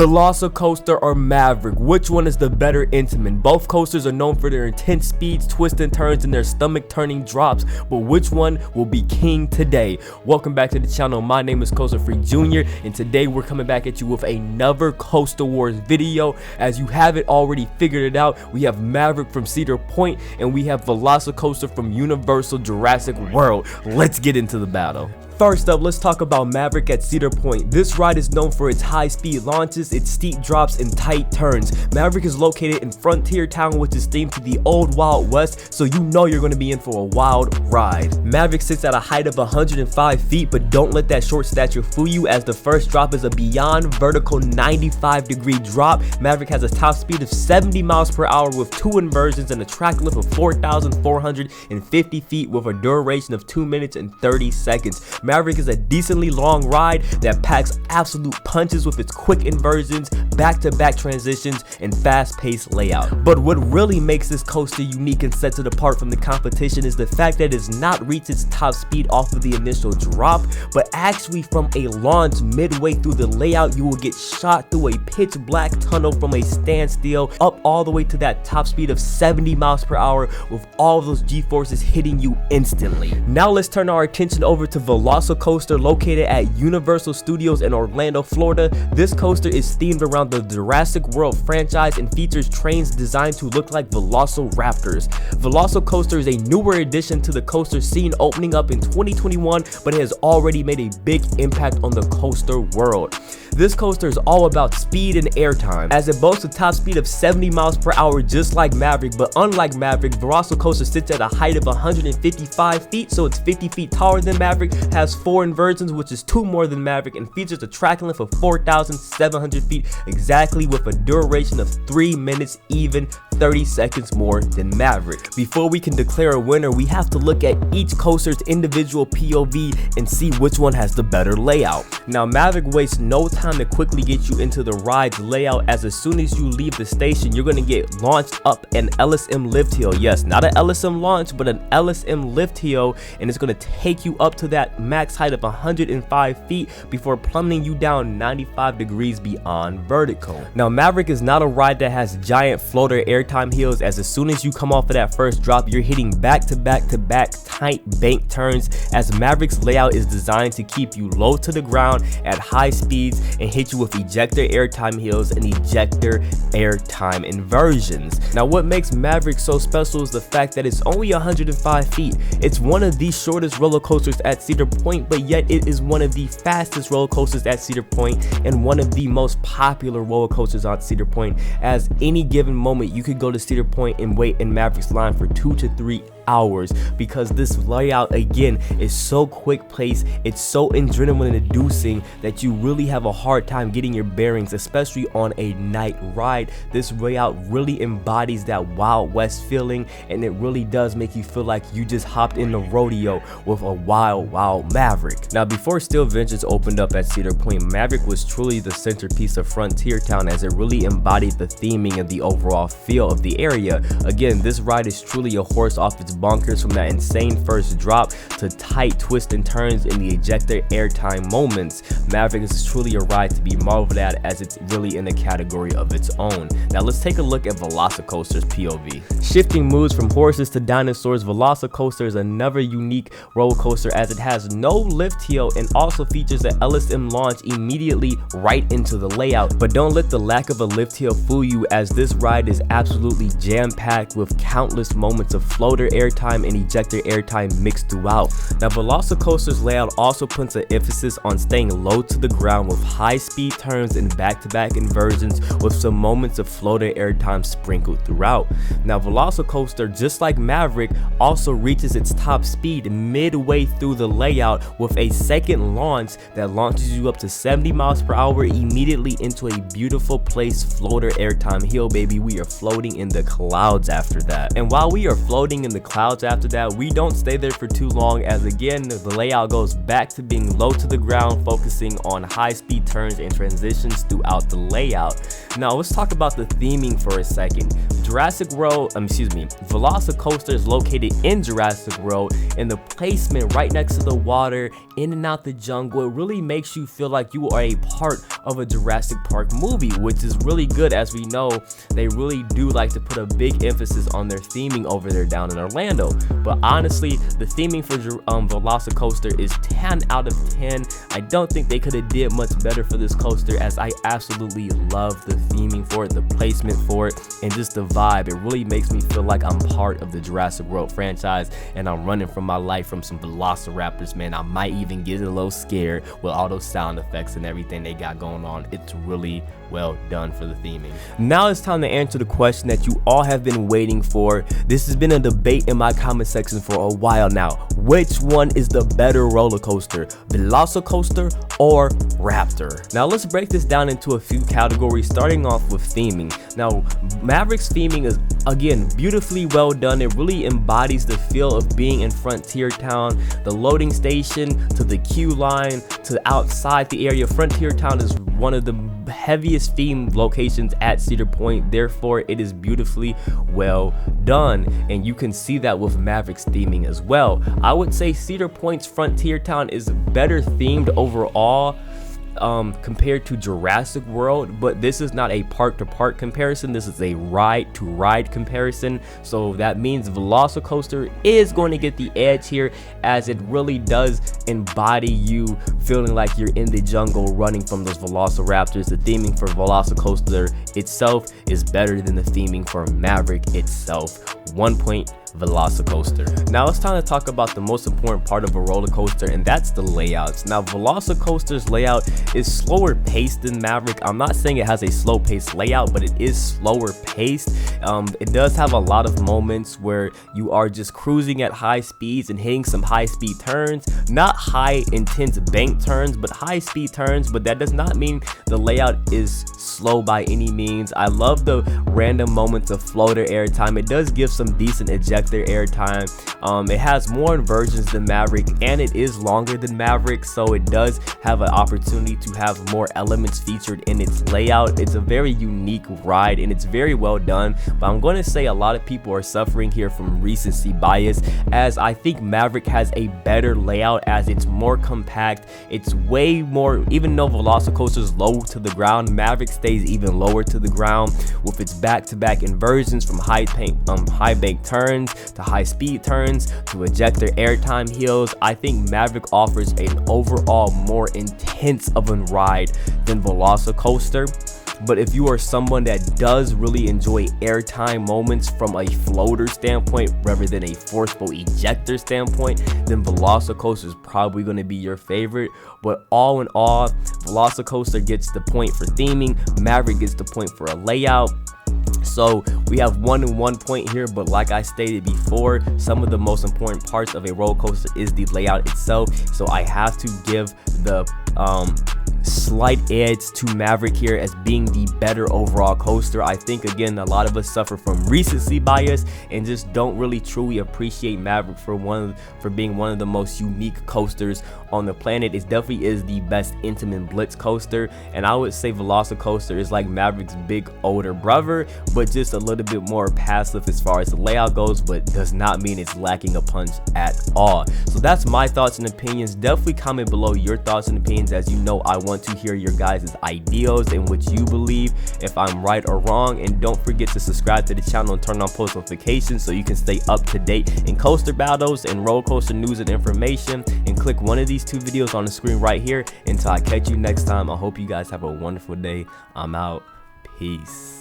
Velocicoaster or Maverick, which one is the better intimate? Both coasters are known for their intense speeds, twists and turns, and their stomach turning drops, but which one will be king today? Welcome back to the channel. My name is Coaster Freak Jr. and today we're coming back at you with another Coaster Wars video. As you haven't already figured it out, we have Maverick from Cedar Point and we have Velocicoaster from Universal Jurassic World. Let's get into the battle. First up, let's talk about Maverick at Cedar Point. This ride is known for its high-speed launches, its steep drops, and tight turns. Maverick is located in Frontier Town, which is themed to the old Wild West, so you know you're going to be in for a wild ride. Maverick sits at a height of 105 feet, but don't let that short stature fool you, as the first drop is a beyond vertical 95-degree drop. Maverick has a top speed of 70 miles per hour with 2 inversions and a track length of 4,450 feet with a duration of 2 minutes and 30 seconds. Maverick is a decently long ride that packs absolute punches with its quick inversions, back-to-back transitions, and fast-paced layout. But what really makes this coaster unique and sets it apart from the competition is the fact that it has not reached its top speed off of the initial drop, but actually from a launch midway through the layout, you will get shot through a pitch-black tunnel from a standstill up all the way to that top speed of 70 miles per hour with all of those G-forces hitting you instantly. Now let's turn our attention over to Velocicoaster located at Universal Studios in Orlando, Florida. This coaster is themed around the Jurassic World franchise and features trains designed to look like Velociraptors. Velocicoaster is a newer addition to the coaster scene, opening up in 2021, but it has already made a big impact on the coaster world. This coaster is all about speed and airtime, as it boasts a top speed of 70 miles per hour just like Maverick, but unlike Maverick, Velocicoaster sits at a height of 155 feet, so it's 50 feet taller than Maverick, has 4 inversions, which is 2 more than Maverick, and features a track length of 4,700 feet exactly with a duration of 3 minutes, even 30 seconds more than Maverick. Before we can declare a winner, we have to look at each coaster's individual POV and see which one has the better layout. Now, Maverick wastes no time to quickly get you into the ride's layout, as soon as you leave the station, you're going to get launched up an LSM lift hill. Yes, not an LSM launch, but an LSM lift hill, and it's going to take you up to that max height of 105 feet before plummeting you down 95 degrees beyond vertical. Now, Maverick is not a ride that has giant floater airtime hills, as soon as you come off of that first drop, you're hitting back-to-back tight bank turns, as Maverick's layout is designed to keep you low to the ground at high speeds and hit you with ejector airtime hills and ejector airtime inversions. Now, what makes Maverick so special is the fact that it's only 105 feet. It's one of the shortest roller coasters at Cedar Point, but yet it is one of the fastest roller coasters at Cedar Point and one of the most popular roller coasters on Cedar Point, as any given moment you could go to Cedar Point and wait in Maverick's line for 2 to 3 hours, because this layout again is so quick paced, it's so adrenaline inducing that you really have a hard time getting your bearings, especially on a night ride. This layout really embodies that Wild West feeling, and it really does make you feel like you just hopped in the rodeo with a wild Maverick. Now, before Steel Ventures opened up at Cedar Point, Maverick was truly the centerpiece of Frontier Town, as it really embodied the theming and the overall feel of the area. Again, this ride is truly a horse off its bonkers, from that insane first drop to tight twists and turns in the ejector airtime moments. Maverick is truly a ride to be marveled at, as it's really in a category of its own. Now let's take a look at Velocicoaster's POV. Shifting moods from horses to dinosaurs, Velocicoaster is another unique roller coaster, as it has no lift hill and also features an LSM launch immediately right into the layout. But don't let the lack of a lift hill fool you, as this ride is absolutely jam-packed with countless moments of floater airtime and ejector airtime mixed throughout. Now, Velocicoaster's layout also puts an emphasis on staying low to the ground with high speed turns and back-to-back inversions with some moments of floater airtime sprinkled throughout. Now, Velocicoaster, just like Maverick, also reaches its top speed midway through the layout with a second launch that launches you up to 70 miles per hour immediately into a beautiful place floater airtime hill, baby. We are floating in the clouds after that. And while we are floating in the clouds after that, we don't stay there for too long, as again the layout goes back to being low to the ground, focusing on high speed turns and transitions throughout the layout. Now let's talk about the theming for a second. Velocicoaster is located in Jurassic World, and the placement right next to the water, in and out the jungle, it really makes you feel like you are a part of a Jurassic Park movie, which is really good. As we know, they really do like to put a big emphasis on their theming over there down in Orlando. But honestly, the theming for Velocicoaster is 10 out of 10. I don't think they could have did much better for this coaster, as I absolutely love the theming for it, the placement for it, and just the vibe. It really makes me feel like I'm part of the Jurassic World franchise and I'm running for my life from some velociraptors, man. I might even get a little scared with all those sound effects and everything they got going on. It's really well done for the theming. Now it's time to answer the question that you all have been waiting for. This has been a debate in my comment section for a while now. Which one is the better roller coaster, Velocicoaster or Raptor? Now let's break this down into a few categories, starting off with theming. Now Maverick's theming is again beautifully well done. It really embodies the feel of being in Frontier Town. The loading station to the queue line to outside the area. Frontier Town is one of the heaviest themed locations at Cedar Point, therefore it is beautifully well done, and you can see that with Maverick's theming as well. I would say Cedar Point's Frontier Town is better themed overall compared to Jurassic World, but this is not a park to park comparison. This is a ride to ride comparison, so that means Velocicoaster is going to get the edge here, as it really does embody you feeling like you're in the jungle running from those velociraptors. The theming for Velocicoaster itself is better than the theming for Maverick itself. 1 point Velocicoaster. Now it's time to talk about the most important part of a roller coaster, and that's the layouts. Now Velocicoaster's layout is slower paced than Maverick. I'm not saying it has a slow paced layout, but it is slower paced. It does have a lot of moments where you are just cruising at high speeds and hitting some high speed turns, not high intense bank turns, but high speed turns. But that does not mean the layout is slow by any means. I love the random moments of floater airtime. It does give some decent ejector airtime. It has more inversions than Maverick, and it is longer than Maverick, so it does have an opportunity to have more elements featured in its layout. It's a very unique ride and it's very well done, but I'm going to say a lot of people are suffering here from recency bias, as I think Maverick has a better layout, as it's more compact. It's way more, even though Velocicoaster is low to the ground, Maverick stays even lower to the ground with its back-to-back inversions from high bank turns to high speed turns to ejector airtime hills. I think Maverick offers an overall more intense of a ride than Velocicoaster. But if you are someone that does really enjoy airtime moments from a floater standpoint rather than a forceful ejector standpoint, then Velocicoaster is probably going to be your favorite. But all in all, Velocicoaster gets the point for theming, Maverick gets the point for a layout. So we have 1 and 1 point here, but like I stated before, some of the most important parts of a roller coaster is the layout itself. So I have to give the slight edge to Maverick here as being the better overall coaster. I think again a lot of us suffer from recency bias and just don't really truly appreciate Maverick for being one of the most unique coasters on the planet. It definitely is the best intimate blitz coaster, and I would say Velocicoaster is like Maverick's big older brother, but just a little bit more passive as far as the layout goes, but does not mean it's lacking a punch at all. So that's my thoughts and opinions. Definitely comment below your thoughts and opinions, as you know I want to hear your guys' ideas and what you believe, if I'm right or wrong. And don't forget to subscribe to the channel and turn on post notifications so you can stay up to date in coaster battles and roller coaster news and information. And click one of these 2 videos on the screen right here. Until I catch you next time, I hope you guys have a wonderful day. I'm out. Peace.